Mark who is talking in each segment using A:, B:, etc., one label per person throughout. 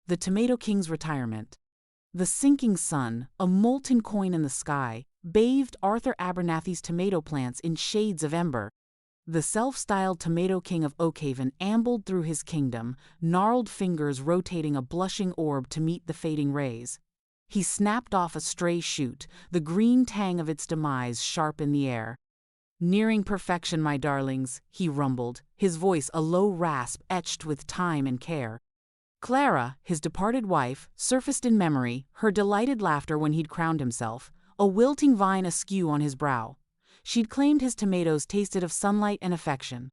A: The Tomato King's retirement. The sinking sun, a molten coin in the sky, bathed Arthur Abernathy's tomato plants in shades of ember. The self-styled Tomato King of Oakhaven ambled through his kingdom, gnarled fingers rotating a blushing orb to meet the fading rays. He snapped off a stray shoot, the green tang of its demise sharp in the air. "Nearing perfection, my darlings," he rumbled, his voice a low rasp etched with time and care. Clara, his departed wife, surfaced in memory, her delighted laughter when he'd crowned himself, a wilting vine askew on his brow. She'd claimed his tomatoes tasted of sunlight and affection.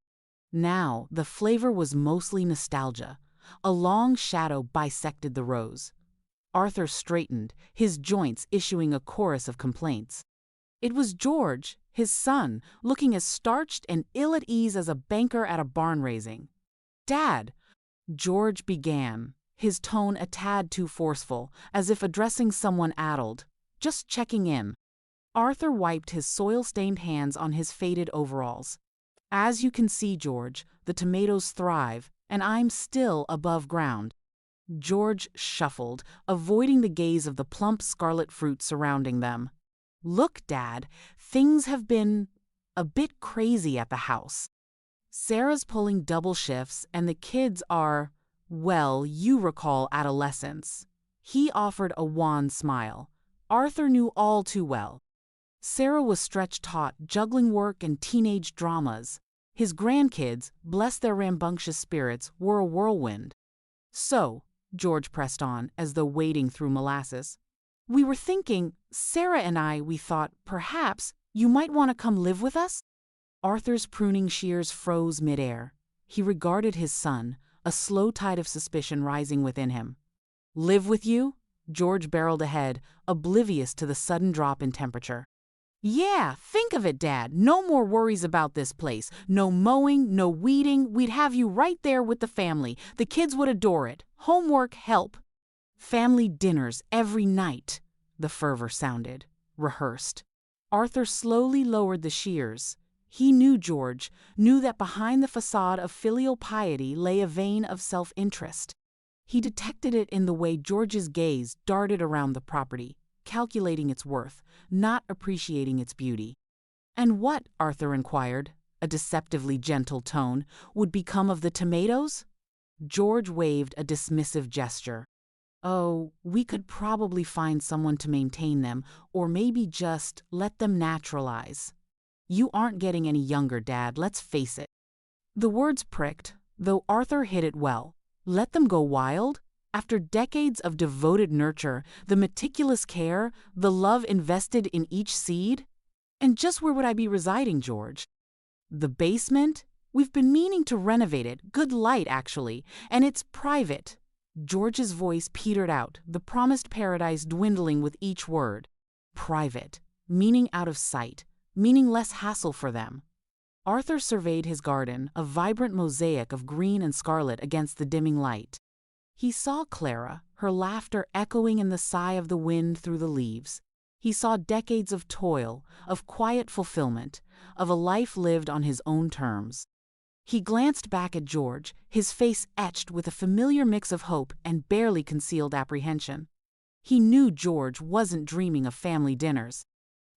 A: Now, the flavor was mostly nostalgia. A long shadow bisected the rose. Arthur straightened, his joints issuing a chorus of complaints. It was George, his son, looking as starched and ill at ease as a banker at a barn raising. "Dad," George began, his tone a tad too forceful, as if addressing someone addled. "Just checking in." Arthur wiped his soil-stained hands on his faded overalls. "As you can see, George, the tomatoes thrive, and I'm still above ground." George shuffled, avoiding the gaze of the plump scarlet fruit surrounding them. "Look, Dad, things have been a bit crazy at the house. Sarah's pulling double shifts, and the kids are, well, you recall adolescence." He offered a wan smile. Arthur knew all too well. Sarah was stretched taut, juggling work and teenage dramas. His grandkids, bless their rambunctious spirits, were a whirlwind. "So," George pressed on, as though wading through molasses, "we were thinking, Sarah and we thought, perhaps, you might want to come live with us?" Arthur's pruning shears froze midair. He regarded his son, a slow tide of suspicion rising within him. "Live with you?" George barreled ahead, oblivious to the sudden drop in temperature. "Yeah, think of it, Dad. No more worries about this place. No mowing, no weeding. We'd have you right there with the family. The kids would adore it. Homework, help. Family dinners every night," the fervor sounded, rehearsed. Arthur slowly lowered the shears. He knew George, knew that behind the facade of filial piety lay a vein of self-interest. He detected it in the way George's gaze darted around the property, calculating its worth, not appreciating its beauty. "And what," Arthur inquired, a deceptively gentle tone, "would become of the tomatoes?" George waved a dismissive gesture. "Oh, we could probably find someone to maintain them, or maybe just let them naturalize. You aren't getting any younger, Dad, let's face it." The words pricked, though Arthur hit it well. Let them go wild? After decades of devoted nurture, the meticulous care, the love invested in each seed? "And just where would I be residing, George?" "The basement? We've been meaning to renovate it. Good light, actually. And it's private." George's voice petered out, the promised paradise dwindling with each word. Private. Meaning out of sight. Meaning less hassle for them. Arthur surveyed his garden, a vibrant mosaic of green and scarlet against the dimming light. He saw Clara, her laughter echoing in the sigh of the wind through the leaves. He saw decades of toil, of quiet fulfillment, of a life lived on his own terms. He glanced back at George, his face etched with a familiar mix of hope and barely concealed apprehension. He knew George wasn't dreaming of family dinners.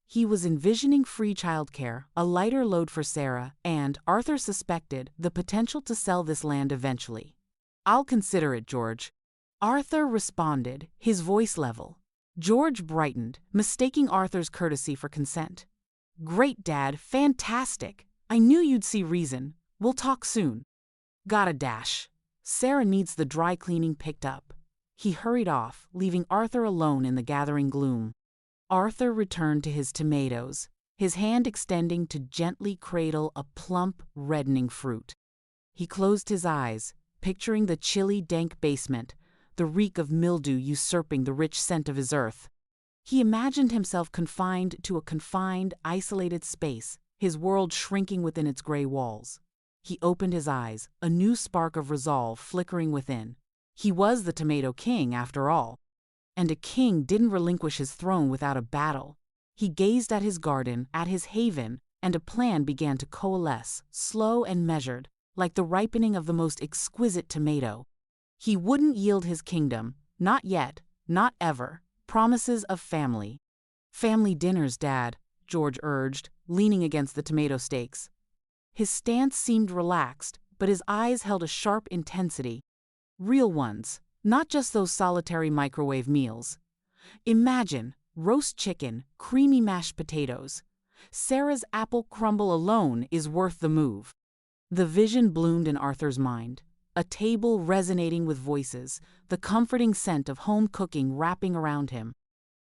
A: He was envisioning free childcare, a lighter load for Sarah, and, Arthur suspected, the potential to sell this land eventually. "I'll consider it, George." Arthur responded, his voice level. George brightened, mistaking Arthur's courtesy for consent. "Great, Dad, fantastic. I knew you'd see reason. We'll talk soon." "Gotta dash. Sarah needs the dry cleaning picked up." He hurried off, leaving Arthur alone in the gathering gloom. Arthur returned to his tomatoes, his hand extending to gently cradle a plump, reddening fruit. He closed his eyes, picturing the chilly, dank basement, the reek of mildew usurping the rich scent of his earth. He imagined himself confined to a confined, isolated space, his world shrinking within its gray walls. He opened his eyes, a new spark of resolve flickering within. He was the Tomato King, after all. And a king didn't relinquish his throne without a battle. He gazed at his garden, at his haven, and a plan began to coalesce, slow and measured, like the ripening of the most exquisite tomato. He wouldn't yield his kingdom, not yet, not ever. Promises of family. Family dinners, Dad, George urged, leaning against the tomato stakes. His stance seemed relaxed, but his eyes held a sharp intensity. Real ones, not just those solitary microwave meals. Imagine roast chicken, creamy mashed potatoes. Sarah's apple crumble alone is worth the move. The vision bloomed in Arthur's mind. A table resonating with voices, the comforting scent of home cooking wrapping around him.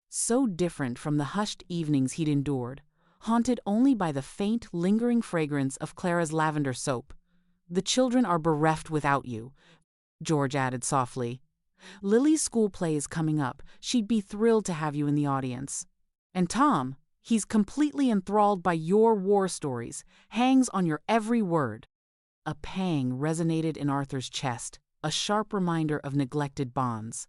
A: So different from the hushed evenings he'd endured, haunted only by the faint, lingering fragrance of Clara's lavender soap. The children are bereft without you, George added softly. Lily's school play is coming up. She'd be thrilled to have you in the audience. And Tom, he's completely enthralled by your war stories, hangs on your every word. A pang resonated in Arthur's chest, a sharp reminder of neglected bonds.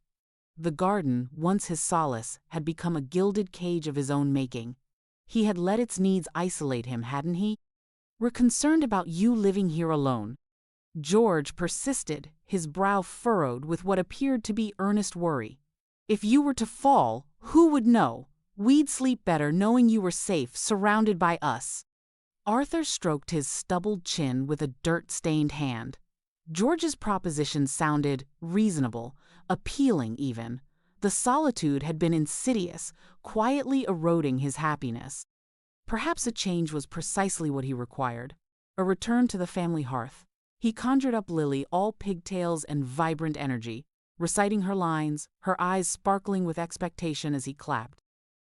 A: The garden, once his solace, had become a gilded cage of his own making. He had let its needs isolate him, hadn't he? We're concerned about you living here alone. George persisted, his brow furrowed with what appeared to be earnest worry. If you were to fall, who would know? We'd sleep better knowing you were safe, surrounded by us. Arthur stroked his stubbled chin with a dirt-stained hand. George's proposition sounded reasonable, appealing even. The solitude had been insidious, quietly eroding his happiness. Perhaps a change was precisely what he required. A return to the family hearth. He conjured up Lily, all pigtails and vibrant energy, reciting her lines, her eyes sparkling with expectation as he clapped.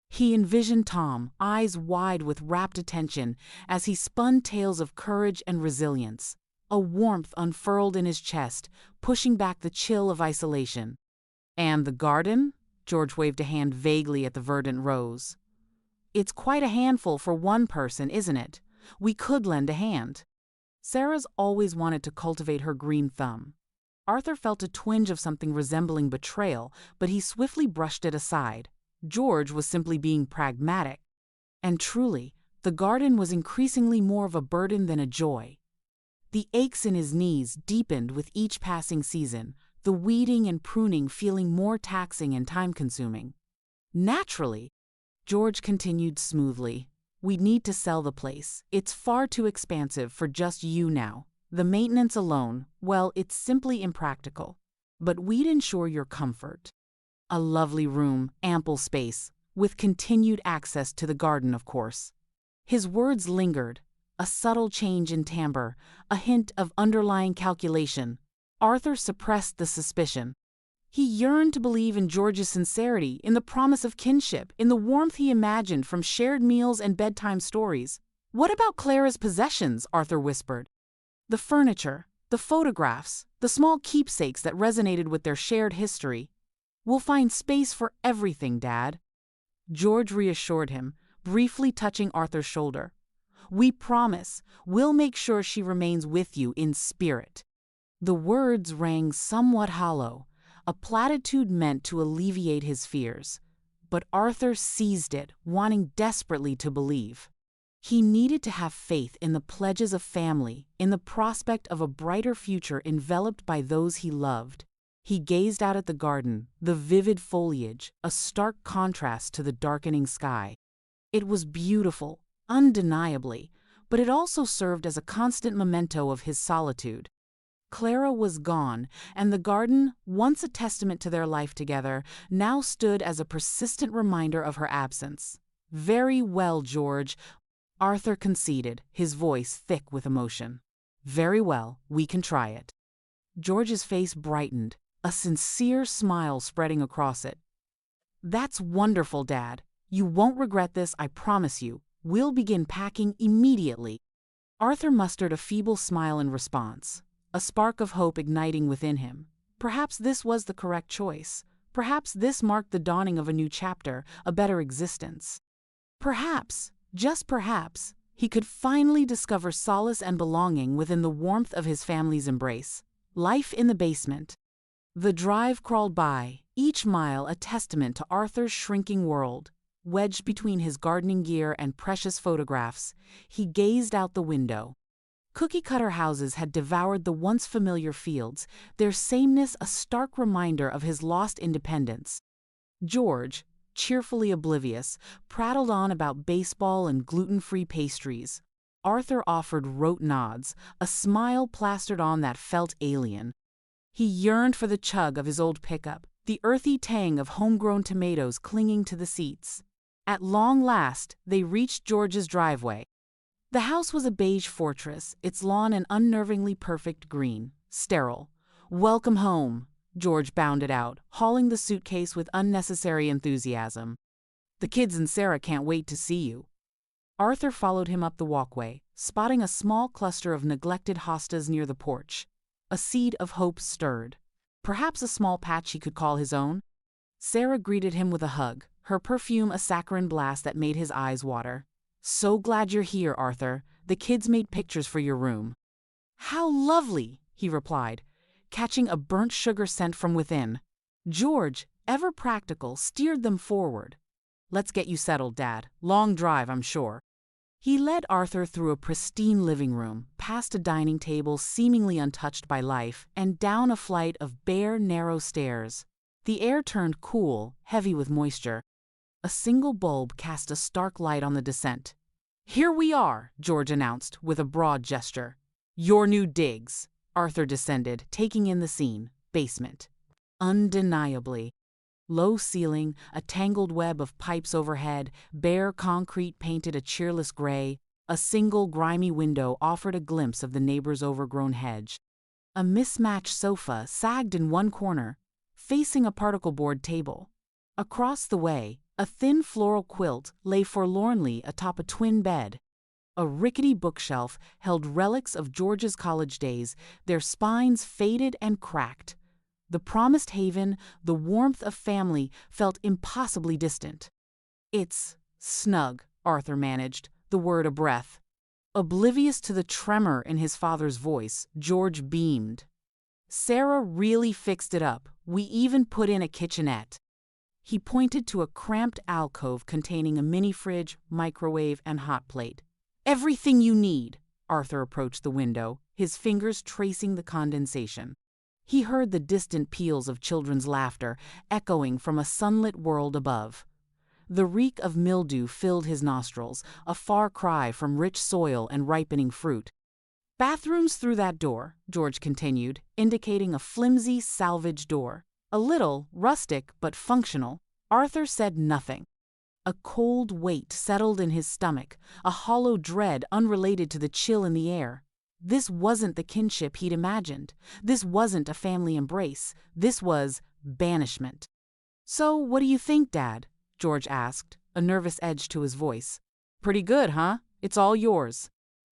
A: He envisioned Tom, eyes wide with rapt attention, as he spun tales of courage and resilience. A warmth unfurled in his chest, pushing back the chill of isolation. And the garden? George waved a hand vaguely at the verdant rose. It's quite a handful for one person, isn't it? We could lend a hand. Sarah's always wanted to cultivate her green thumb. Arthur felt a twinge of something resembling betrayal, but he swiftly brushed it aside. George was simply being pragmatic. And truly, the garden was increasingly more of a burden than a joy. The aches in his knees deepened with each passing season, the weeding and pruning feeling more taxing and time-consuming. Naturally, George continued smoothly, we'd need to sell the place. It's far too expansive for just you now. The maintenance alone, well, it's simply impractical. But we'd ensure your comfort. A lovely room, ample space, with continued access to the garden, of course. His words lingered, a subtle change in timbre, a hint of underlying calculation. Arthur suppressed the suspicion. He yearned to believe in George's sincerity, in the promise of kinship, in the warmth he imagined from shared meals and bedtime stories. What about Clara's possessions? Arthur whispered. The furniture, the photographs, the small keepsakes that resonated with their shared history. We'll find space for everything, Dad. George reassured him, briefly touching Arthur's shoulder. We promise, we'll make sure she remains with you in spirit. The words rang somewhat hollow, a platitude meant to alleviate his fears. But Arthur seized it, wanting desperately to believe. He needed to have faith in the pledges of family, in the prospect of a brighter future enveloped by those he loved. He gazed out at the garden, the vivid foliage, a stark contrast to the darkening sky. It was beautiful, undeniably, but it also served as a constant memento of his solitude. Clara was gone, and the garden, once a testament to their life together, now stood as a persistent reminder of her absence. Very well, George, Arthur conceded, his voice thick with emotion. Very well, we can try it. George's face brightened, a sincere smile spreading across it. That's wonderful, Dad. You won't regret this, I promise you. We'll begin packing immediately. Arthur mustered a feeble smile in response, a spark of hope igniting within him. Perhaps this was the correct choice. Perhaps this marked the dawning of a new chapter, a better existence. Perhaps, just perhaps, he could finally discover solace and belonging within the warmth of his family's embrace. Life in the basement. The drive crawled by, each mile a testament to Arthur's shrinking world. Wedged between his gardening gear and precious photographs, he gazed out the window. Cookie-cutter houses had devoured the once familiar fields, their sameness a stark reminder of his lost independence. George, cheerfully oblivious, prattled on about baseball and gluten-free pastries. Arthur offered rote nods, a smile plastered on that felt alien. He yearned for the chug of his old pickup, the earthy tang of homegrown tomatoes clinging to the seats. At long last, they reached George's driveway. The house was a beige fortress, its lawn an unnervingly perfect green, sterile. "Welcome home," George bounded out, hauling the suitcase with unnecessary enthusiasm. "The kids and Sarah can't wait to see you." Arthur followed him up the walkway, spotting a small cluster of neglected hostas near the porch. A seed of hope stirred. Perhaps a small patch he could call his own? Sarah greeted him with a hug, her perfume a saccharine blast that made his eyes water. "So glad you're here, Arthur. The kids made pictures for your room." "How lovely," he replied, catching a burnt sugar scent from within. George, ever practical, steered them forward. "Let's get you settled, Dad. Long drive, I'm sure." He led Arthur through a pristine living room, past a dining table seemingly untouched by life, and down a flight of bare, narrow stairs. The air turned cool, heavy with moisture. A single bulb cast a stark light on the descent. "Here we are," George announced, with a broad gesture. "Your new digs." Arthur descended, taking in the scene. Basement. Undeniably. Low ceiling, a tangled web of pipes overhead, bare concrete painted a cheerless gray. A single grimy window offered a glimpse of the neighbor's overgrown hedge. A mismatched sofa sagged in one corner, facing a particle board table. Across the way, a thin floral quilt lay forlornly atop a twin bed. A rickety bookshelf held relics of George's college days, their spines faded and cracked. The promised haven, the warmth of family, felt impossibly distant. "It's snug," Arthur managed, the word a breath. Oblivious to the tremor in his father's voice, George beamed. "Sarah really fixed it up. We even put in a kitchenette." He pointed to a cramped alcove containing a mini-fridge, microwave, and hot plate. "Everything you need." Arthur approached the window, his fingers tracing the condensation. He heard the distant peals of children's laughter echoing from a sunlit world above. The reek of mildew filled his nostrils, a far cry from rich soil and ripening fruit. "Bathrooms through that door," George continued, indicating a flimsy salvage door. A little rustic but functional. Arthur said nothing. A cold weight settled in his stomach, a hollow dread unrelated to the chill in the air. This wasn't the kinship he'd imagined. This wasn't a family embrace. This was banishment. "So, what do you think, Dad?" George asked, a nervous edge to his voice. "Pretty good, huh? It's all yours."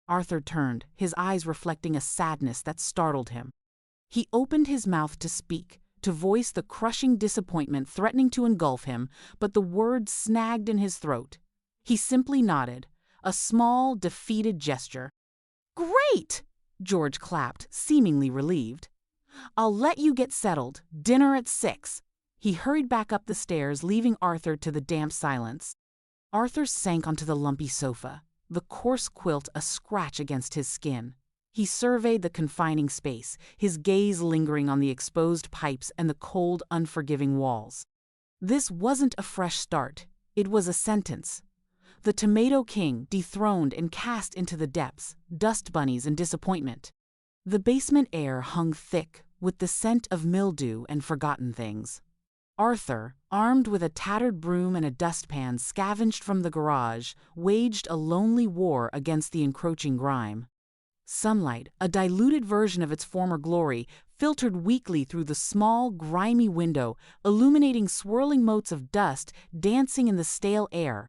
A: Arthur turned, his eyes reflecting a sadness that startled him. He opened his mouth to speak, to voice the crushing disappointment threatening to engulf him, but the words snagged in his throat. He simply nodded, a small, defeated gesture. "Great!" George clapped, seemingly relieved. "I'll let you get settled. Dinner at 6. He hurried back up the stairs, leaving Arthur to the damp silence. Arthur sank onto the lumpy sofa, the coarse quilt a scratch against his skin. He surveyed the confining space, his gaze lingering on the exposed pipes and the cold, unforgiving walls. This wasn't a fresh start. It was a sentence. The Tomato King dethroned and cast into the depths, dust bunnies and disappointment. The basement air hung thick with the scent of mildew and forgotten things. Arthur, armed with a tattered broom and a dustpan scavenged from the garage, waged a lonely war against the encroaching grime. Sunlight, a diluted version of its former glory, filtered weakly through the small, grimy window, illuminating swirling motes of dust dancing in the stale air.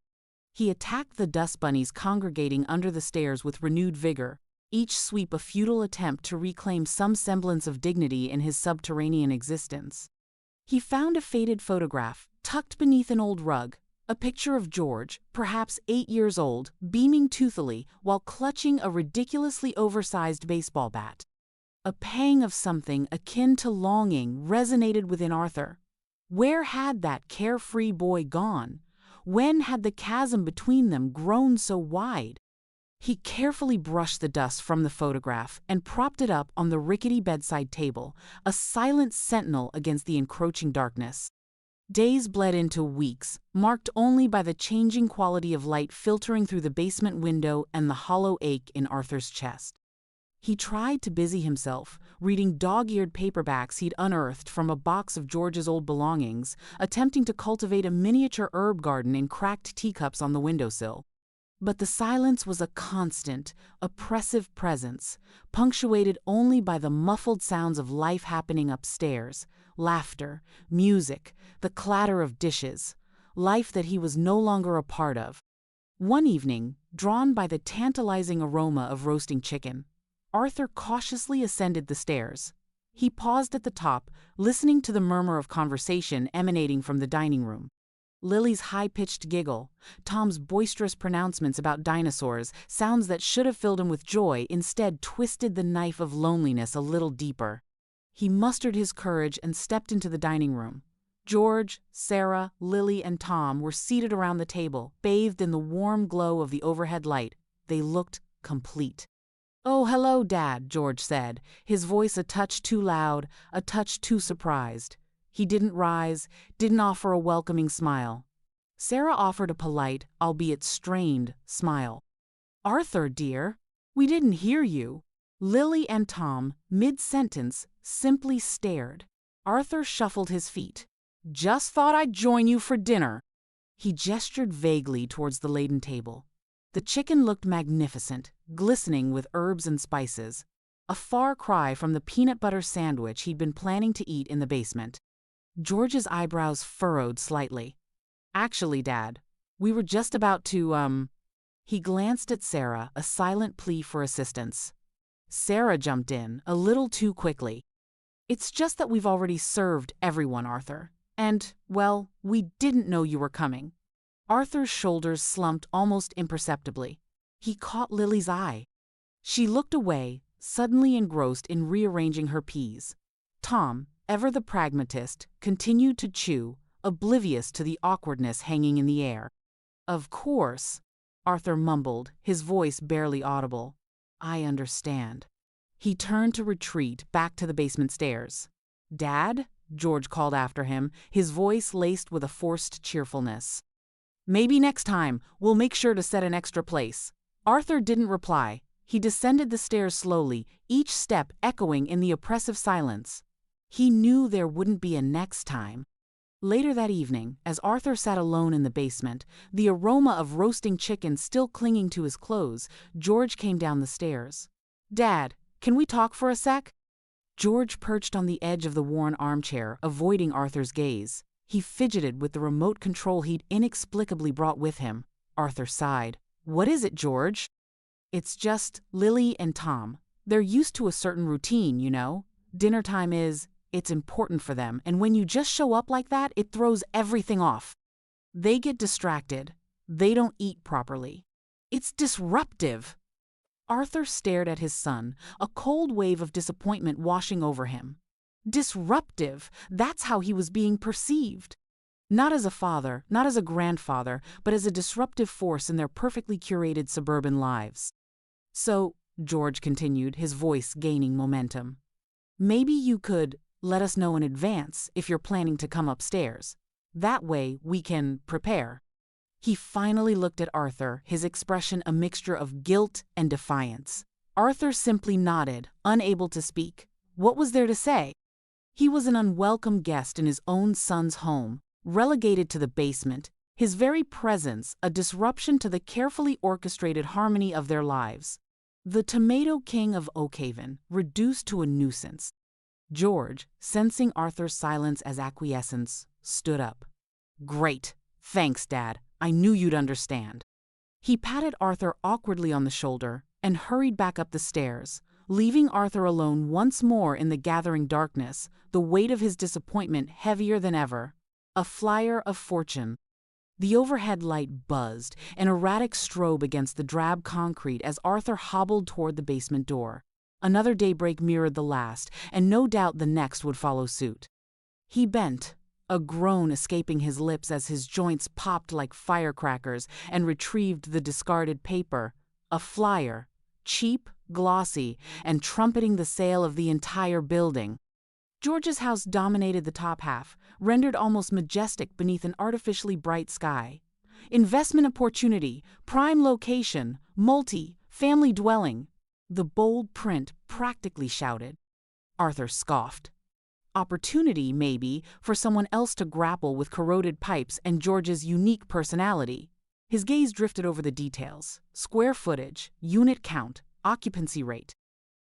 A: He attacked the dust bunnies congregating under the stairs with renewed vigor, each sweep a futile attempt to reclaim some semblance of dignity in his subterranean existence. He found a faded photograph, tucked beneath an old rug, a picture of George, perhaps 8 years old, beaming toothily while clutching a ridiculously oversized baseball bat. A pang of something akin to longing resonated within Arthur. Where had that carefree boy gone? When had the chasm between them grown so wide? He carefully brushed the dust from the photograph and propped it up on the rickety bedside table, a silent sentinel against the encroaching darkness. Days bled into weeks, marked only by the changing quality of light filtering through the basement window and the hollow ache in Arthur's chest. He tried to busy himself, reading dog-eared paperbacks he'd unearthed from a box of George's old belongings, attempting to cultivate a miniature herb garden in cracked teacups on the windowsill. But the silence was a constant, oppressive presence, punctuated only by the muffled sounds of life happening upstairs, laughter, music, the clatter of dishes, life that he was no longer a part of. One evening, drawn by the tantalizing aroma of roasting chicken, Arthur cautiously ascended the stairs. He paused at the top, listening to the murmur of conversation emanating from the dining room. Lily's high-pitched giggle, Tom's boisterous pronouncements about dinosaurs, sounds that should have filled him with joy, instead twisted the knife of loneliness a little deeper. He mustered his courage and stepped into the dining room. George, Sarah, Lily, and Tom were seated around the table, bathed in the warm glow of the overhead light. They looked complete. "Oh, hello, Dad," George said, his voice a touch too loud, a touch too surprised. He didn't rise, didn't offer a welcoming smile. Sarah offered a polite, albeit strained, smile. "Arthur, dear, we didn't hear you." Lily and Tom, mid-sentence, simply stared. Arthur shuffled his feet. "Just thought I'd join you for dinner." He gestured vaguely towards the laden table. The chicken looked magnificent, glistening with herbs and spices, a far cry from the peanut butter sandwich he'd been planning to eat in the basement. George's eyebrows furrowed slightly. "Actually, Dad, we were just about to, He glanced at Sarah, a silent plea for assistance. Sarah jumped in, a little too quickly. "It's just that we've already served everyone, Arthur. And, well, we didn't know you were coming." Arthur's shoulders slumped almost imperceptibly. He caught Lily's eye. She looked away, suddenly engrossed in rearranging her peas. Tom, ever the pragmatist, continued to chew, oblivious to the awkwardness hanging in the air. "Of course," Arthur mumbled, his voice barely audible. "I understand." He turned to retreat back to the basement stairs. "Dad?" George called after him, his voice laced with a forced cheerfulness. "Maybe next time we'll make sure to set an extra place." Arthur didn't reply. He descended the stairs slowly, each step echoing in the oppressive silence. He knew there wouldn't be a next time. Later that evening, as Arthur sat alone in the basement, the aroma of roasting chicken still clinging to his clothes, George came down the stairs. "Dad, can we talk for a sec?" George perched on the edge of the worn armchair, avoiding Arthur's gaze. He fidgeted with the remote control he'd inexplicably brought with him. Arthur sighed. "What is it, George?" "It's just Lily and Tom. They're used to a certain routine, you know. Dinner time it's important for them, and when you just show up like that, it throws everything off. They get distracted. They don't eat properly. It's disruptive." Arthur stared at his son, a cold wave of disappointment washing over him. Disruptive, that's how he was being perceived. Not as a father, not as a grandfather, but as a disruptive force in their perfectly curated suburban lives. "So," George continued, his voice gaining momentum, "maybe you could let us know in advance if you're planning to come upstairs. That way we can prepare." He finally looked at Arthur, his expression a mixture of guilt and defiance. Arthur simply nodded, unable to speak. What was there to say? He was an unwelcome guest in his own son's home, relegated to the basement, his very presence a disruption to the carefully orchestrated harmony of their lives. The Tomato King of Oakhaven, reduced to a nuisance. George, sensing Arthur's silence as acquiescence, stood up. "Great. Thanks, Dad. I knew you'd understand." He patted Arthur awkwardly on the shoulder and hurried back up the stairs, leaving Arthur alone once more in the gathering darkness, the weight of his disappointment heavier than ever. A flyer of fortune. The overhead light buzzed, an erratic strobe against the drab concrete as Arthur hobbled toward the basement door. Another daybreak mirrored the last, and no doubt the next would follow suit. He bent, a groan escaping his lips as his joints popped like firecrackers, and retrieved the discarded paper. A flyer, cheap, glossy, and trumpeting the sale of the entire building. George's house dominated the top half, rendered almost majestic beneath an artificially bright sky. Investment opportunity, prime location, multi-family dwelling. The bold print practically shouted. Arthur scoffed. Opportunity, maybe, for someone else to grapple with corroded pipes and George's unique personality. His gaze drifted over the details: square footage, unit count, occupancy rate.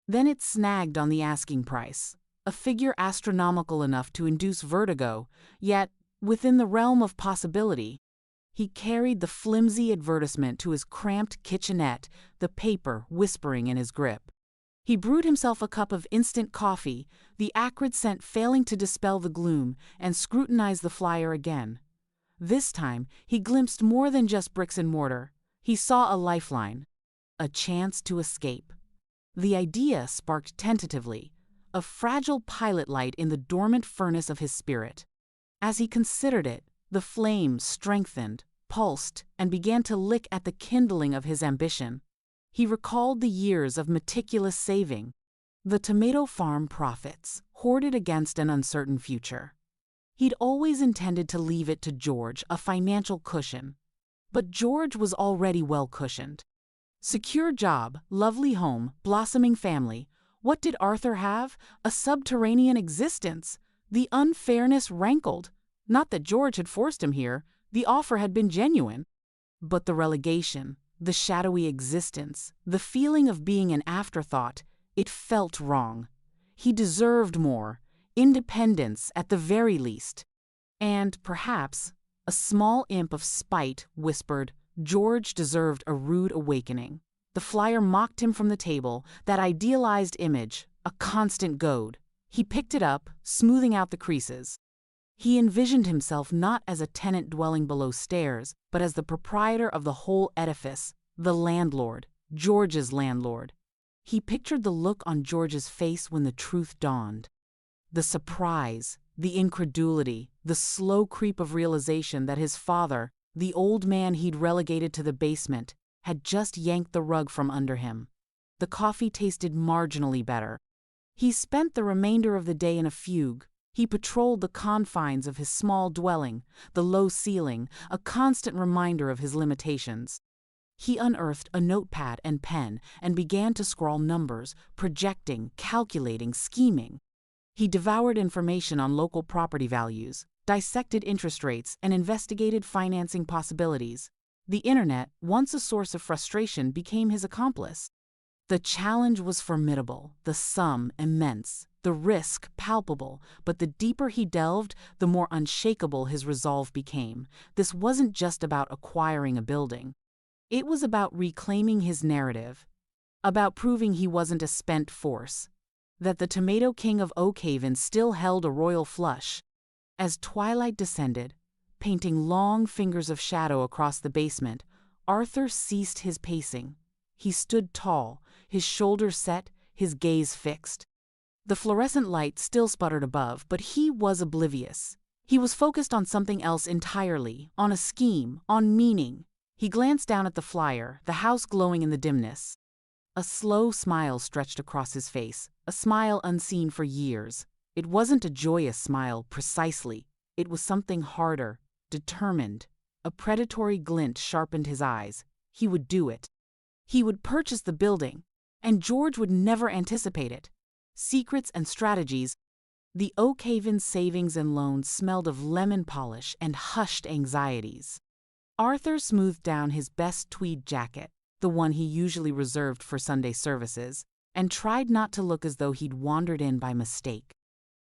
A: Then it snagged on the asking price, a figure astronomical enough to induce vertigo, yet within the realm of possibility. He carried the flimsy advertisement to his cramped kitchenette, the paper whispering in his grip. He brewed himself a cup of instant coffee, the acrid scent failing to dispel the gloom, and scrutinized the flyer again. This time, he glimpsed more than just bricks and mortar. He saw a lifeline, a chance to escape. The idea sparked tentatively, a fragile pilot light in the dormant furnace of his spirit. As he considered it, the flame strengthened, pulsed, and began to lick at the kindling of his ambition. He recalled the years of meticulous saving, the tomato farm profits, hoarded against an uncertain future. He'd always intended to leave it to George, a financial cushion. But George was already well cushioned. Secure job, lovely home, blossoming family. What did Arthur have? A subterranean existence. The unfairness rankled. Not that George had forced him here. The offer had been genuine. But the relegation, the shadowy existence, the feeling of being an afterthought, it felt wrong. He deserved more, independence at the very least. And, perhaps, a small imp of spite whispered, George deserved a rude awakening. The flyer mocked him from the table, that idealized image, a constant goad. He picked it up, smoothing out the creases. He envisioned himself not as a tenant dwelling below stairs, but as the proprietor of the whole edifice, the landlord, George's landlord. He pictured the look on George's face when the truth dawned. The surprise, the incredulity, the slow creep of realization that his father, the old man he'd relegated to the basement, had just yanked the rug from under him. The coffee tasted marginally better. He spent the remainder of the day in a fugue. He patrolled the confines of his small dwelling, the low ceiling, a constant reminder of his limitations. He unearthed a notepad and pen and began to scrawl numbers, projecting, calculating, scheming. He devoured information on local property values, dissected interest rates, and investigated financing possibilities. The internet, once a source of frustration, became his accomplice. The challenge was formidable, the sum immense, the risk palpable, but the deeper he delved, the more unshakable his resolve became. This wasn't just about acquiring a building. It was about reclaiming his narrative, about proving he wasn't a spent force, that the Tomato King of Oakhaven still held a royal flush. As twilight descended, painting long fingers of shadow across the basement, Arthur ceased his pacing. He stood tall, his shoulders set, his gaze fixed. The fluorescent light still sputtered above, but he was oblivious. He was focused on something else entirely, on a scheme, on meaning. He glanced down at the flyer, the house glowing in the dimness. A slow smile stretched across his face, a smile unseen for years. It wasn't a joyous smile, precisely. It was something harder, determined. A predatory glint sharpened his eyes. He would do it. He would purchase the building, and George would never anticipate it. Secrets and strategies. The Oakhaven savings and loans smelled of lemon polish and hushed anxieties. Arthur smoothed down his best tweed jacket, the one he usually reserved for Sunday services, and tried not to look as though he'd wandered in by mistake.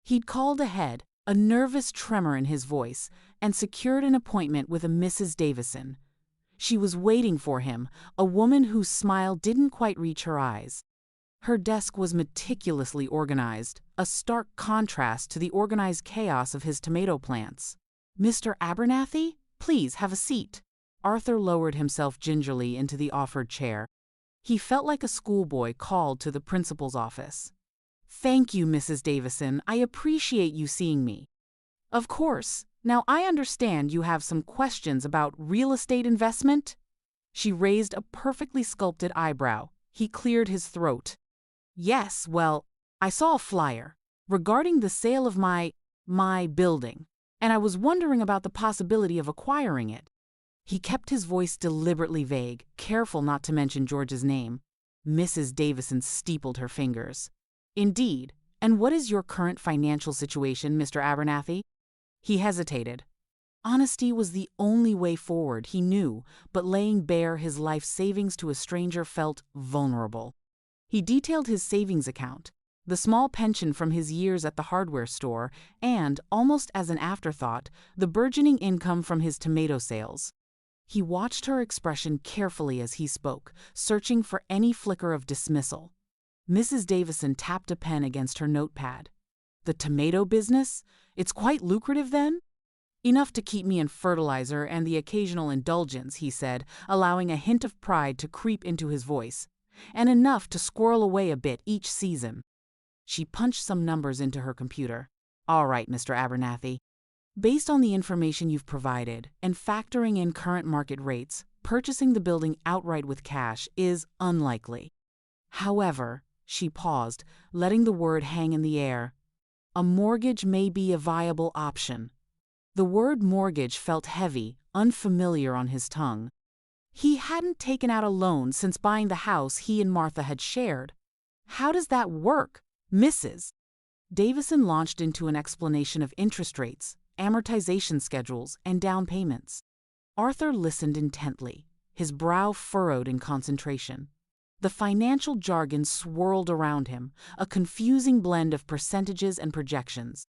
A: He'd called ahead, a nervous tremor in his voice, and secured an appointment with a Mrs. Davison. She was waiting for him, a woman whose smile didn't quite reach her eyes. Her desk was meticulously organized, a stark contrast to the organized chaos of his tomato plants. "Mr. Abernathy, please have a seat." Arthur lowered himself gingerly into the offered chair. He felt like a schoolboy called to the principal's office. "Thank you, Mrs. Davison. I appreciate you seeing me." "Of course. Now I understand you have some questions about real estate investment?" She raised a perfectly sculpted eyebrow. He cleared his throat. Yes, well, I saw a flyer regarding the sale of my building, and I was wondering about the possibility of acquiring it. He kept his voice deliberately vague, careful not to mention George's name. Mrs. Davison steepled her fingers. Indeed, and what is your current financial situation, Mr. Abernathy? He hesitated. Honesty was the only way forward, he knew, but laying bare his life savings to a stranger felt vulnerable. He detailed his savings account, the small pension from his years at the hardware store, and, almost as an afterthought, the burgeoning income from his tomato sales. He watched her expression carefully as he spoke, searching for any flicker of dismissal. Mrs. Davison tapped a pen against her notepad. The tomato business? It's quite lucrative then? Enough to keep me in fertilizer and the occasional indulgence, he said, allowing a hint of pride to creep into his voice, and enough to squirrel away a bit each season. She punched some numbers into her computer. All right, Mr. Abernathy. Based on the information you've provided and factoring in current market rates, purchasing the building outright with cash is unlikely. However, she paused, letting the word hang in the air. A mortgage may be a viable option. The word mortgage felt heavy, unfamiliar on his tongue. He hadn't taken out a loan since buying the house he and Martha had shared. How does that work, Mrs. Davison launched into an explanation of interest rates, amortization schedules, and down payments. Arthur listened intently, his brow furrowed in concentration. The financial jargon swirled around him, a confusing blend of percentages and projections.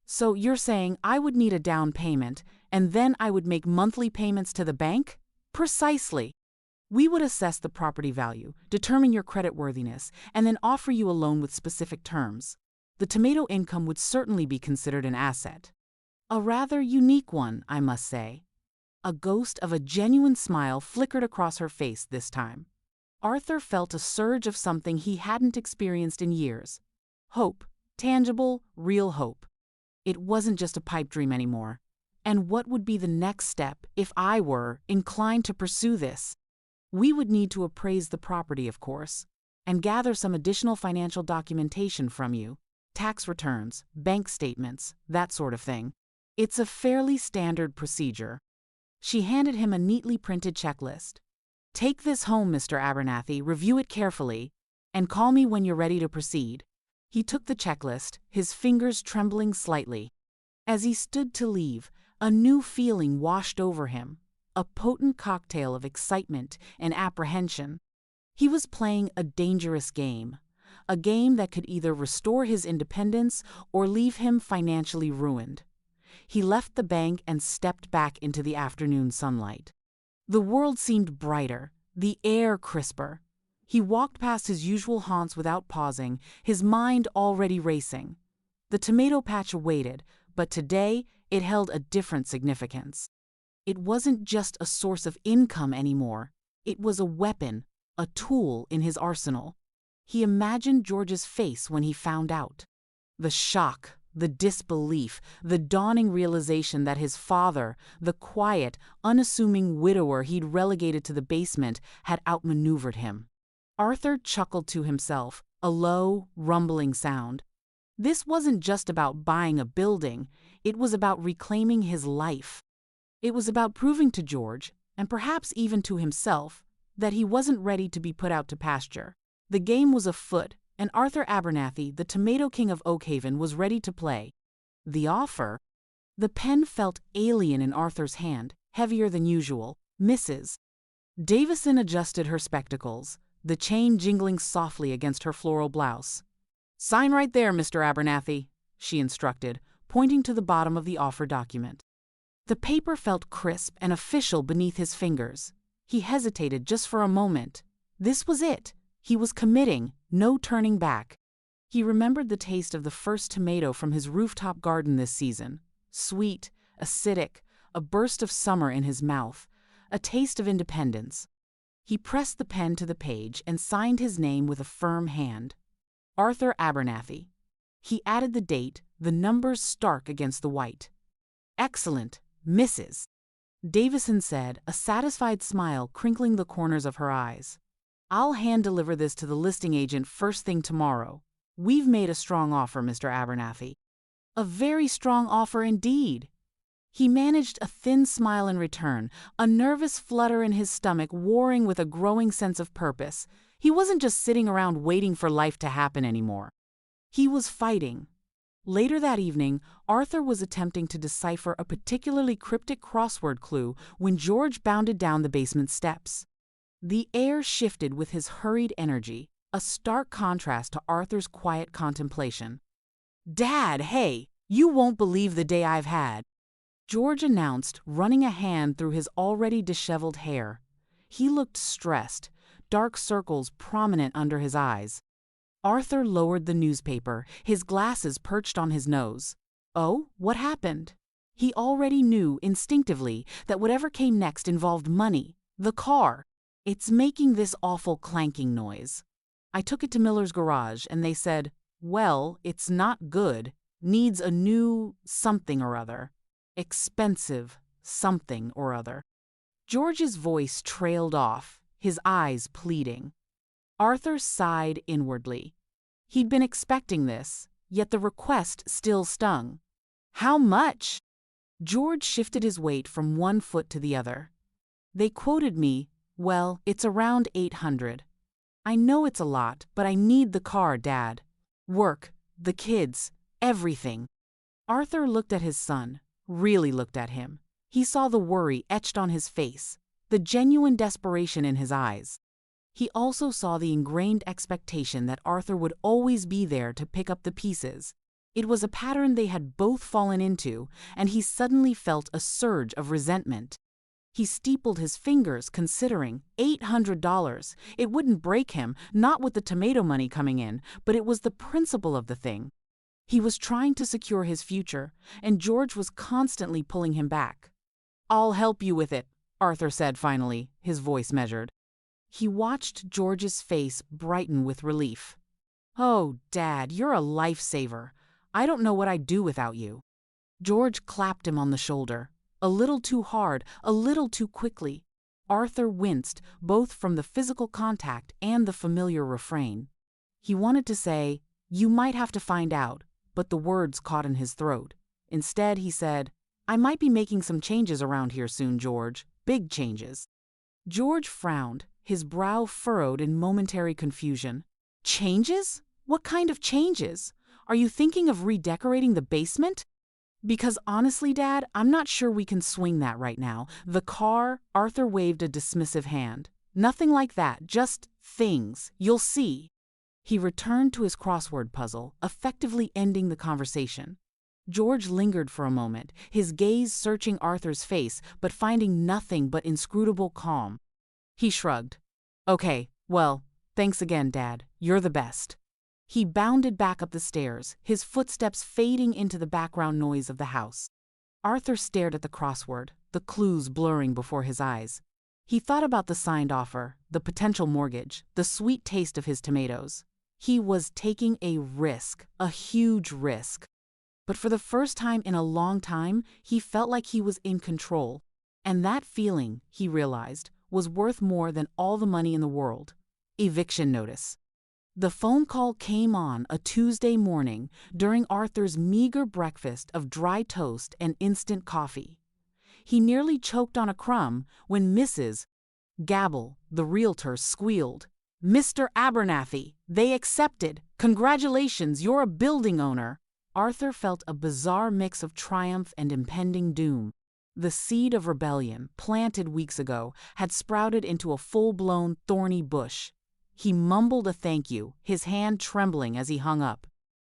A: So you're saying I would need a down payment, and then I would make monthly payments to the bank? Precisely. We would assess the property value, determine your creditworthiness, and then offer you a loan with specific terms. The tomato income would certainly be considered an asset. A rather unique one, I must say. A ghost of a genuine smile flickered across her face this time. Arthur felt a surge of something he hadn't experienced in years. Hope, tangible, real hope. It wasn't just a pipe dream anymore. And what would be the next step if I were inclined to pursue this? We would need to appraise the property, of course, and gather some additional financial documentation from you. Tax returns, bank statements, that sort of thing. It's a fairly standard procedure. She handed him a neatly printed checklist. Take this home, Mr. Abernathy, review it carefully, and call me when you're ready to proceed. He took the checklist, his fingers trembling slightly. As he stood to leave, a new feeling washed over him, a potent cocktail of excitement and apprehension. He was playing a dangerous game, a game that could either restore his independence or leave him financially ruined. He left the bank and stepped back into the afternoon sunlight. The world seemed brighter, the air crisper. He walked past his usual haunts without pausing, his mind already racing. The tomato patch awaited, but today it held a different significance. It wasn't just a source of income anymore. It was a weapon, a tool in his arsenal. He imagined George's face when he found out. The shock, the disbelief, the dawning realization that his father, the quiet, unassuming widower he'd relegated to the basement, had outmaneuvered him. Arthur chuckled to himself, a low, rumbling sound. This wasn't just about buying a building, it was about reclaiming his life. It was about proving to George, and perhaps even to himself, that he wasn't ready to be put out to pasture. The game was afoot, and Arthur Abernathy, the Tomato King of Oakhaven, was ready to play. The offer? The pen felt alien in Arthur's hand, heavier than usual. Mrs. Davison adjusted her spectacles, the chain jingling softly against her floral blouse. Sign right there, Mr. Abernathy, she instructed, pointing to the bottom of the offer document. The paper felt crisp and official beneath his fingers. He hesitated just for a moment. This was it. He was committing, no turning back. He remembered the taste of the first tomato from his rooftop garden this season. Sweet, acidic, a burst of summer in his mouth, a taste of independence. He pressed the pen to the page and signed his name with a firm hand. Arthur Abernathy. He added the date, the numbers stark against the white. Excellent, Mrs. Davison said, a satisfied smile crinkling the corners of her eyes. "I'll hand-deliver this to the listing agent first thing tomorrow. We've made a strong offer, Mr. Abernathy." "A very strong offer indeed." He managed a thin smile in return, a nervous flutter in his stomach warring with a growing sense of purpose. He wasn't just sitting around waiting for life to happen anymore. He was fighting. Later that evening, Arthur was attempting to decipher a particularly cryptic crossword clue when George bounded down the basement steps. The air shifted with his hurried energy, a stark contrast to Arthur's quiet contemplation. "Dad, hey, you won't believe the day I've had," George announced, running a hand through his already disheveled hair. He looked stressed, dark circles prominent under his eyes. Arthur lowered the newspaper, his glasses perched on his nose. Oh, what happened? He already knew instinctively that whatever came next involved money, the car. "It's making this awful clanking noise. I took it to Miller's garage and they said, well, it's not good, needs a new something or other. Expensive something or other." George's voice trailed off, his eyes pleading. Arthur sighed inwardly. He'd been expecting this, yet the request still stung. "How much?" George shifted his weight from one foot to the other. "They quoted me, well, it's around 800. I know it's a lot, but I need the car, Dad. Work, the kids, everything." Arthur looked at his son, really looked at him. He saw the worry etched on his face, the genuine desperation in his eyes. He also saw the ingrained expectation that Arthur would always be there to pick up the pieces. It was a pattern they had both fallen into, and he suddenly felt a surge of resentment. He steepled his fingers, considering $800. It wouldn't break him, not with the tomato money coming in, but it was the principle of the thing. He was trying to secure his future, and George was constantly pulling him back. "I'll help you with it," Arthur said finally, his voice measured. He watched George's face brighten with relief. "Oh, Dad, you're a lifesaver. I don't know what I'd do without you." George clapped him on the shoulder, a little too hard, a little too quickly. Arthur winced, both from the physical contact and the familiar refrain. He wanted to say, "You might have to find out," but the words caught in his throat. Instead, he said, "I might be making some changes around here soon, George. Big changes." George frowned, his brow furrowed in momentary confusion. "Changes? What kind of changes? Are you thinking of redecorating the basement?" "Because honestly, Dad, I'm not sure we can swing that right now. The car," Arthur waved a dismissive hand. "Nothing like that, just things. You'll see." He returned to his crossword puzzle, effectively ending the conversation. George lingered for a moment, his gaze searching Arthur's face, but finding nothing but inscrutable calm. He shrugged. "Okay, well, thanks again, Dad. You're the best." He bounded back up the stairs, his footsteps fading into the background noise of the house. Arthur stared at the crossword, the clues blurring before his eyes. He thought about the signed offer, the potential mortgage, the sweet taste of his tomatoes. He was taking a risk, a huge risk. But for the first time in a long time, he felt like he was in control. And that feeling, he realized, was worth more than all the money in the world. Eviction notice. The phone call came on a Tuesday morning during Arthur's meager breakfast of dry toast and instant coffee. He nearly choked on a crumb when Mrs. Gabble, the realtor, squealed, "Mr. Abernathy, they accepted. Congratulations, you're a building owner." Arthur felt a bizarre mix of triumph and impending doom. The seed of rebellion, planted weeks ago, had sprouted into a full-blown, thorny bush. He mumbled a thank you, his hand trembling as he hung up.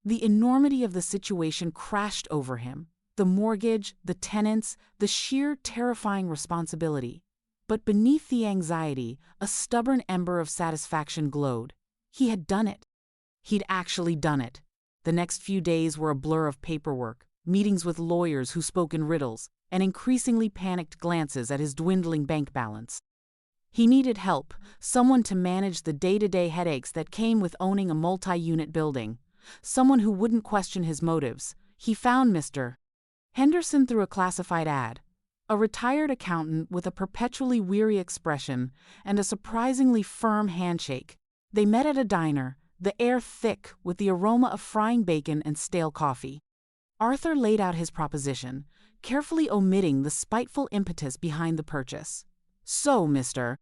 A: The enormity of the situation crashed over him. The mortgage, the tenants, the sheer terrifying responsibility. But beneath the anxiety, a stubborn ember of satisfaction glowed. He had done it. He'd actually done it. The next few days were a blur of paperwork, meetings with lawyers who spoke in riddles, and increasingly panicked glances at his dwindling bank balance. He needed help, someone to manage the day-to-day headaches that came with owning a multi-unit building, someone who wouldn't question his motives. He found Mr. Henderson through a classified ad. a retired accountant with a perpetually weary expression and a surprisingly firm handshake. They met at a diner, the air thick with the aroma of frying bacon and stale coffee. Arthur laid out his proposition, carefully omitting the spiteful impetus behind the purchase. "So, Mr.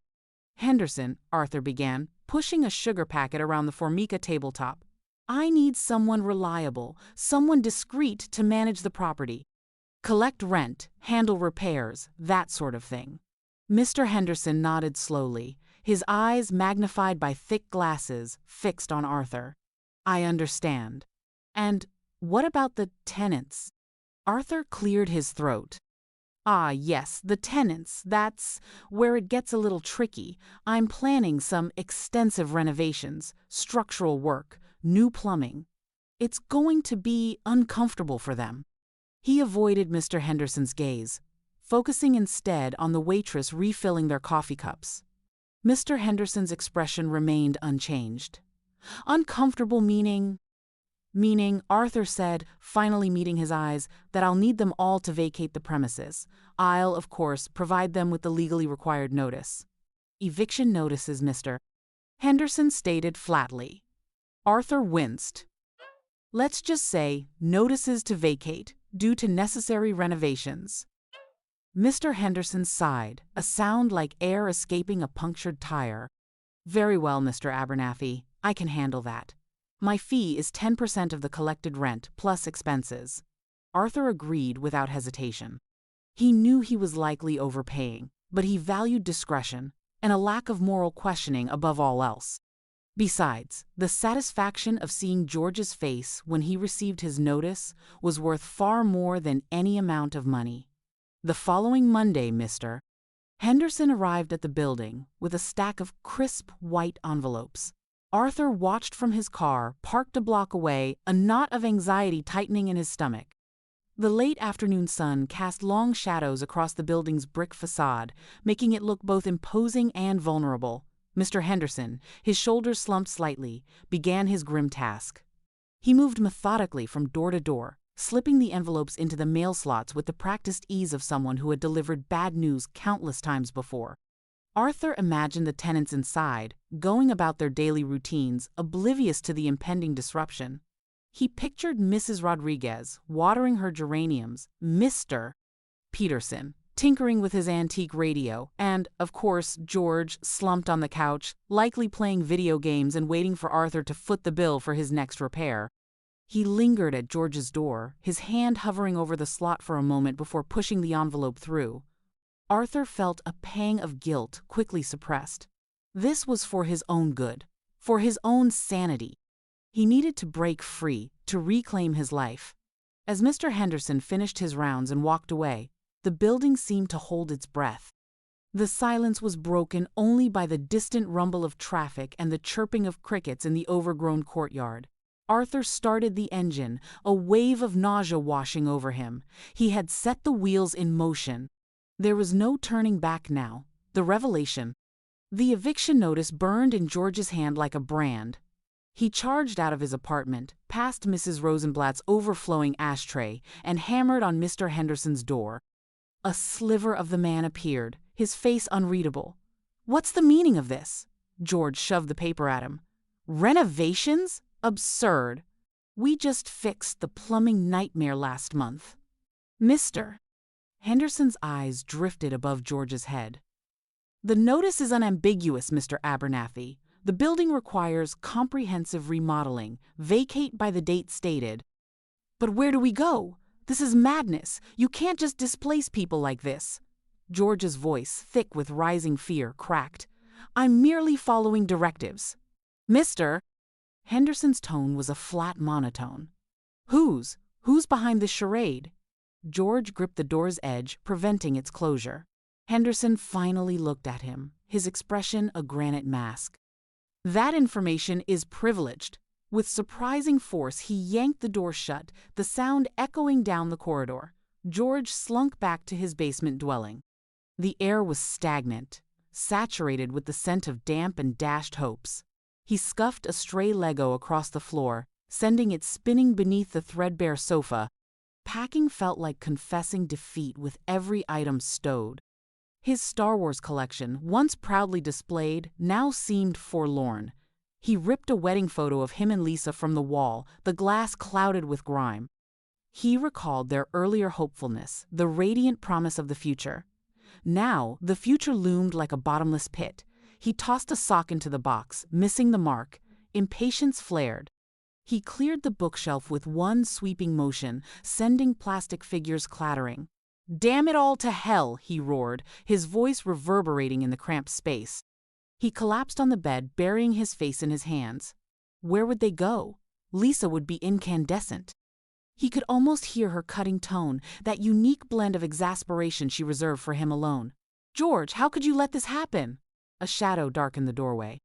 A: Henderson," Arthur began, pushing a sugar packet around the Formica tabletop, "I need someone reliable, someone discreet to manage the property. Collect rent, handle repairs, that sort of thing." Mr. Henderson nodded slowly, his eyes, magnified by thick glasses, fixed on Arthur. "I understand. And what about the tenants?" Arthur cleared his throat. "Ah, yes, the tenants. That's where it gets a little tricky. I'm planning some extensive renovations, structural work, new plumbing. It's going to be uncomfortable for them." He avoided Mr. Henderson's gaze, focusing instead on the waitress refilling their coffee cups. Mr. Henderson's expression remained unchanged. "Uncomfortable meaning?" "Meaning," Arthur said, finally meeting his eyes, "that I'll need them all to vacate the premises. I'll, of course, provide them with the legally required notice." "Eviction notices, Mr. Henderson stated flatly. Arthur winced. "Let's just say notices to vacate, due to necessary renovations." Mr. Henderson sighed, a sound like air escaping a punctured tire. "Very well, Mr. Abernathy, I can handle that. My fee is 10% of the collected rent, plus expenses." Arthur agreed without hesitation. He knew he was likely overpaying, but he valued discretion and a lack of moral questioning above all else. Besides, the satisfaction of seeing George's face when he received his notice was worth far more than any amount of money. The following Monday, Mr. Henderson arrived at the building with a stack of crisp white envelopes. Arthur watched from his car, parked a block away, a knot of anxiety tightening in his stomach. The late afternoon sun cast long shadows across the building's brick facade, making it look both imposing and vulnerable. Mr. Henderson, his shoulders slumped slightly, began his grim task. He moved methodically from door to door, slipping the envelopes into the mail slots with the practiced ease of someone who had delivered bad news countless times before. Arthur imagined the tenants inside, going about their daily routines, oblivious to the impending disruption. He pictured Mrs. Rodriguez watering her geraniums, Mr. Peterson tinkering with his antique radio, and, of course, George slumped on the couch, likely playing video games and waiting for Arthur to foot the bill for his next repair. He lingered at George's door, his hand hovering over the slot for a moment before pushing the envelope through. Arthur felt a pang of guilt, quickly suppressed. This was for his own good, for his own sanity. He needed to break free, to reclaim his life. As Mr. Henderson finished his rounds and walked away, the building seemed to hold its breath. The silence was broken only by the distant rumble of traffic and the chirping of crickets in the overgrown courtyard. Arthur started the engine, a wave of nausea washing over him. He had set the wheels in motion. There was no turning back now. The revelation. The eviction notice burned in George's hand like a brand. He charged out of his apartment, past Mrs. Rosenblatt's overflowing ashtray, and hammered on Mr. Henderson's door. A sliver of the man appeared, his face unreadable. "What's the meaning of this?" George shoved the paper at him. "Renovations? Absurd. We just fixed the plumbing nightmare last month." "Mr. Henderson's eyes drifted above George's head. "The notice is unambiguous, Mr. Abernathy. The building requires comprehensive remodeling. Vacate by the date stated." "But where do we go? This is madness. You can't just displace people like this." George's voice, thick with rising fear, cracked. "I'm merely following directives." "Mr. Henderson's tone was a flat monotone. Who's behind this charade?" George gripped the door's edge, preventing its closure. Henderson finally looked at him, his expression a granite mask. "That information is privileged." With surprising force, he yanked the door shut, the sound echoing down the corridor. George slunk back to his basement dwelling. The air was stagnant, saturated with the scent of damp and dashed hopes. He scuffed a stray Lego across the floor, sending it spinning beneath the threadbare sofa. packing felt like confessing defeat with every item stowed. His Star Wars collection, once proudly displayed, now seemed forlorn. He ripped a wedding photo of him and Lisa from the wall, the glass clouded with grime. He recalled their earlier hopefulness, the radiant promise of the future. Now, the future loomed like a bottomless pit. He tossed a sock into the box, missing the mark. Impatience flared. He cleared the bookshelf with one sweeping motion, sending plastic figures clattering. "Damn it all to hell!" he roared, his voice reverberating in the cramped space. He collapsed on the bed, burying his face in his hands. Where would they go? Lisa would be incandescent. He could almost hear her cutting tone, that unique blend of exasperation she reserved for him alone. "George, how could you let this happen?" A shadow darkened the doorway.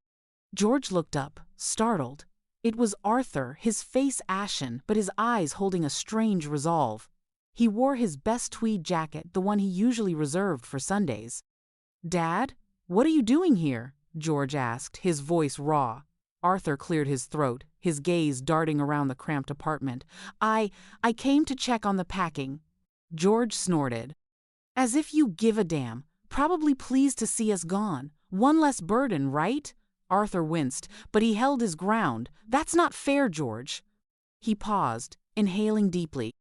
A: George looked up, startled. It was Arthur, his face ashen, but his eyes holding a strange resolve. He wore his best tweed jacket, the one he usually reserved for Sundays. "Dad, what are you doing here?" George asked, his voice raw. Arthur cleared his throat, his gaze darting around the cramped apartment. I came to check on the packing." George snorted. "As if you give a damn. Probably pleased to see us gone. One less burden, right?" Arthur winced, but he held his ground. "That's not fair, George." He paused, inhaling deeply.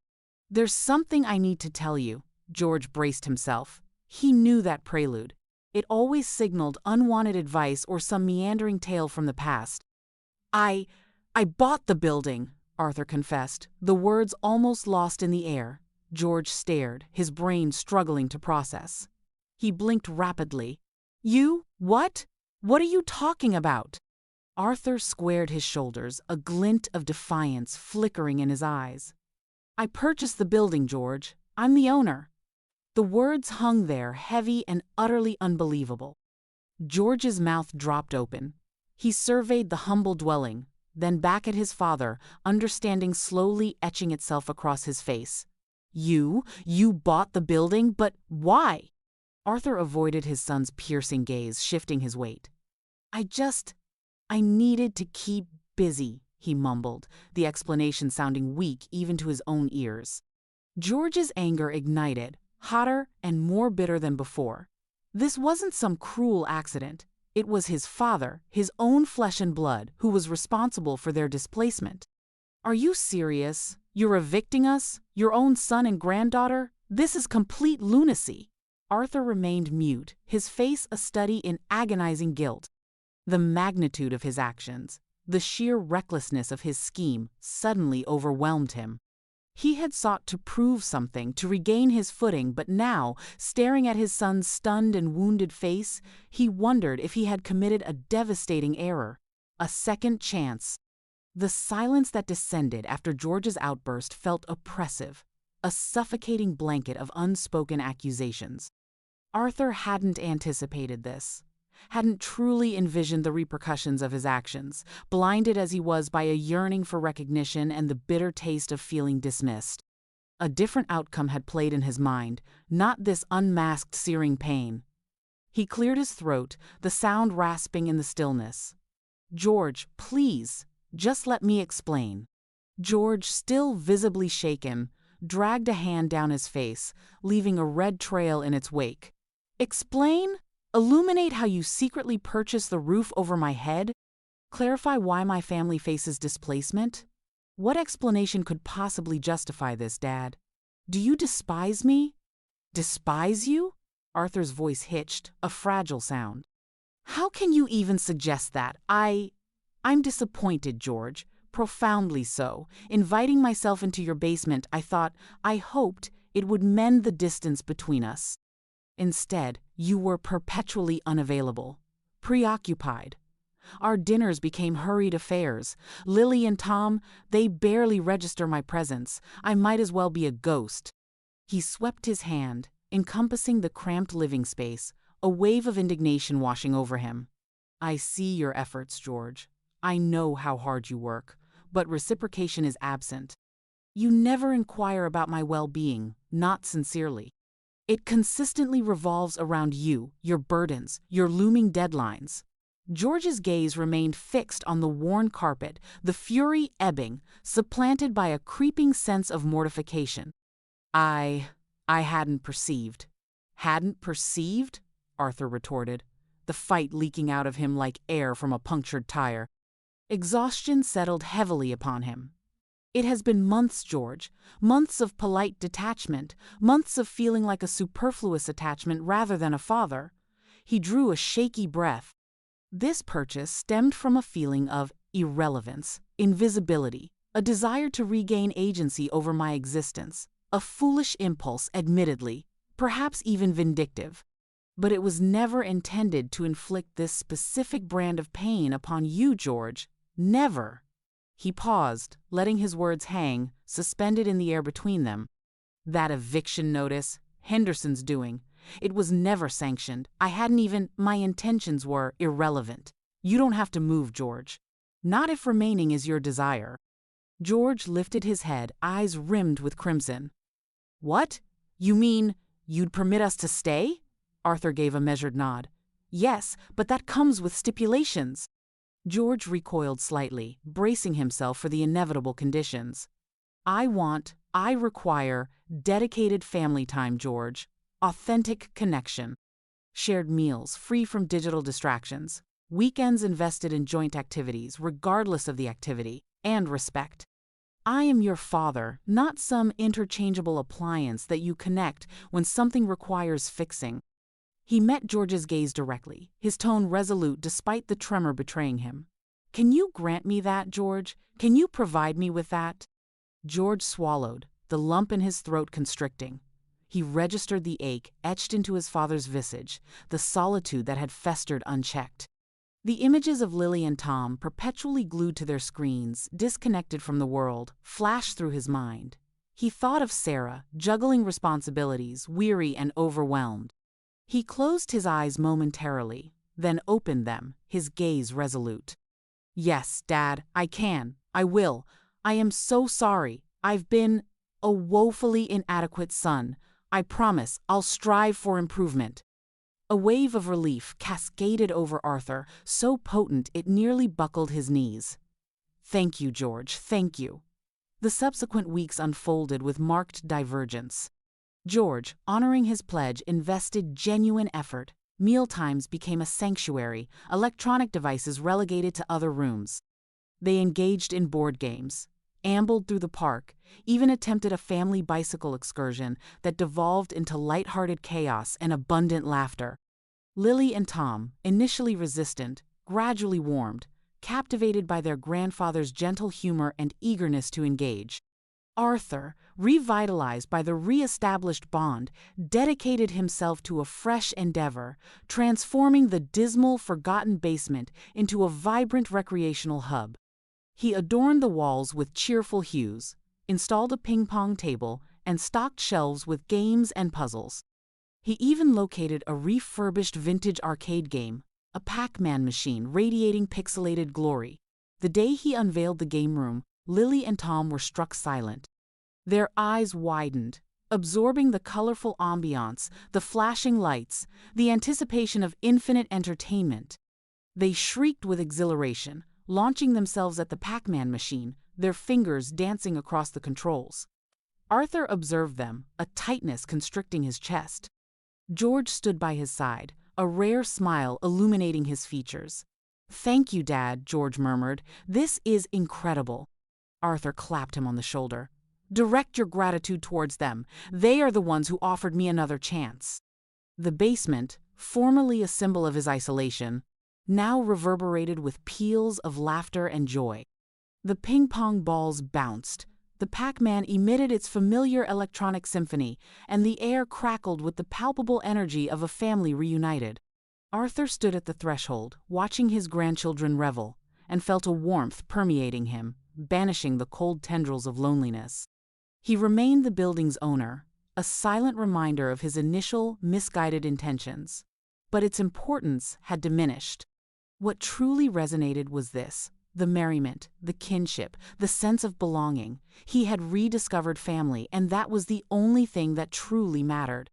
A: "There's something I need to tell you." George braced himself. He knew that prelude. It always signaled unwanted advice or some meandering tale from the past. I bought the building," Arthur confessed, the words almost lost in the air. George stared, his brain struggling to process. He blinked rapidly. "You? What? What are you talking about?" Arthur squared his shoulders, a glint of defiance flickering in his eyes. "I purchased the building, George. I'm the owner." The words hung there, heavy and utterly unbelievable. George's mouth dropped open. He surveyed the humble dwelling, then back at his father, understanding slowly etching itself across his face. You bought the building, but why?" Arthur avoided his son's piercing gaze, shifting his weight. I needed to keep busy," he mumbled, the explanation sounding weak even to his own ears. George's anger ignited, hotter and more bitter than before. This wasn't some cruel accident. It was his father, his own flesh and blood, who was responsible for their displacement. "Are you serious? You're evicting us? Your own son and granddaughter? This is complete lunacy." Arthur remained mute, his face a study in agonizing guilt. The magnitude of his actions, the sheer recklessness of his scheme, suddenly overwhelmed him. He had sought to prove something, to regain his footing, but now, staring at his son's stunned and wounded face, he wondered if he had committed a devastating error. A second chance. The silence that descended after George's outburst felt oppressive, a suffocating blanket of unspoken accusations. Arthur hadn't anticipated this, hadn't truly envisioned the repercussions of his actions, blinded as he was by a yearning for recognition and the bitter taste of feeling dismissed. A different outcome had played in his mind, not this unmasked searing pain. He cleared his throat, the sound rasping in the stillness. "George, please, just let me explain." George, still visibly shaken, dragged a hand down his face, leaving a red trail in its wake. "Explain? Illuminate how you secretly purchased the roof over my head? Clarify why my family faces displacement? What explanation could possibly justify this, Dad? Do you despise me?" "Despise you?" Arthur's voice hitched, a fragile sound. "How can you even suggest that? I'm disappointed, George, profoundly so. Inviting myself into your basement, I hoped it would mend the distance between us. Instead, you were perpetually unavailable, preoccupied. Our dinners became hurried affairs. Lily and Tom, they barely register my presence. I might as well be a ghost." He swept his hand, encompassing the cramped living space, a wave of indignation washing over him. "I see your efforts, George. I know how hard you work, but reciprocation is absent. You never inquire about my well-being, not sincerely. It consistently revolves around you, your burdens, your looming deadlines." George's gaze remained fixed on the worn carpet, the fury ebbing, supplanted by a creeping sense of mortification. I hadn't perceived. Hadn't perceived? Arthur retorted, the fight leaking out of him like air from a punctured tire. Exhaustion settled heavily upon him. It has been months, George, months of polite detachment, months of feeling like a superfluous attachment rather than a father. He drew a shaky breath. This purchase stemmed from a feeling of irrelevance, invisibility, a desire to regain agency over my existence, a foolish impulse, admittedly, perhaps even vindictive. But it was never intended to inflict this specific brand of pain upon you, George. Never. He paused, letting his words hang, suspended in the air between them. That eviction notice, Henderson's doing. It was never sanctioned. My intentions were irrelevant. You don't have to move, George. Not if remaining is your desire. George lifted his head, eyes rimmed with crimson. What? You mean you'd permit us to stay? Arthur gave a measured nod. Yes, but that comes with stipulations. George recoiled slightly, bracing himself for the inevitable conditions. I require dedicated family time, George. Authentic connection. Shared meals, free from digital distractions. Weekends invested in joint activities, regardless of the activity. And respect. I am your father, not some interchangeable appliance that you connect when something requires fixing. He met George's gaze directly, his tone resolute despite the tremor betraying him. Can you grant me that, George? Can you provide me with that? George swallowed, the lump in his throat constricting. He registered the ache etched into his father's visage, the solitude that had festered unchecked. The images of Lily and Tom, perpetually glued to their screens, disconnected from the world, flashed through his mind. He thought of Sarah, juggling responsibilities, weary and overwhelmed. He closed his eyes momentarily, then opened them, his gaze resolute. Yes, Dad, I can. I will. I am so sorry. I've been a woefully inadequate son. I promise I'll strive for improvement. A wave of relief cascaded over Arthur, so potent it nearly buckled his knees. Thank you, George, thank you. The subsequent weeks unfolded with marked divergence. George, honoring his pledge, invested genuine effort. Mealtimes became a sanctuary, electronic devices relegated to other rooms. They engaged in board games, ambled through the park, even attempted a family bicycle excursion that devolved into light-hearted chaos and abundant laughter. Lily and Tom, initially resistant, gradually warmed, captivated by their grandfather's gentle humor and eagerness to engage. Arthur, revitalized by the re-established bond, dedicated himself to a fresh endeavor, transforming the dismal, forgotten basement into a vibrant recreational hub. He adorned the walls with cheerful hues, installed a ping-pong table, and stocked shelves with games and puzzles. He even located a refurbished vintage arcade game, a Pac-Man machine radiating pixelated glory. The day he unveiled the game room, Lily and Tom were struck silent. Their eyes widened, absorbing the colorful ambiance, the flashing lights, the anticipation of infinite entertainment. They shrieked with exhilaration, launching themselves at the Pac-Man machine, their fingers dancing across the controls. Arthur observed them, a tightness constricting his chest. George stood by his side, a rare smile illuminating his features. "Thank you, Dad," George murmured. "This is incredible." Arthur clapped him on the shoulder. "Direct your gratitude towards them. They are the ones who offered me another chance." The basement, formerly a symbol of his isolation, now reverberated with peals of laughter and joy. The ping-pong balls bounced, the Pac-Man emitted its familiar electronic symphony, and the air crackled with the palpable energy of a family reunited. Arthur stood at the threshold, watching his grandchildren revel, and felt a warmth permeating him, banishing the cold tendrils of loneliness. He remained the building's owner, a silent reminder of his initial, misguided intentions. But its importance had diminished. What truly resonated was this: the merriment, the kinship, the sense of belonging. He had rediscovered family, and that was the only thing that truly mattered.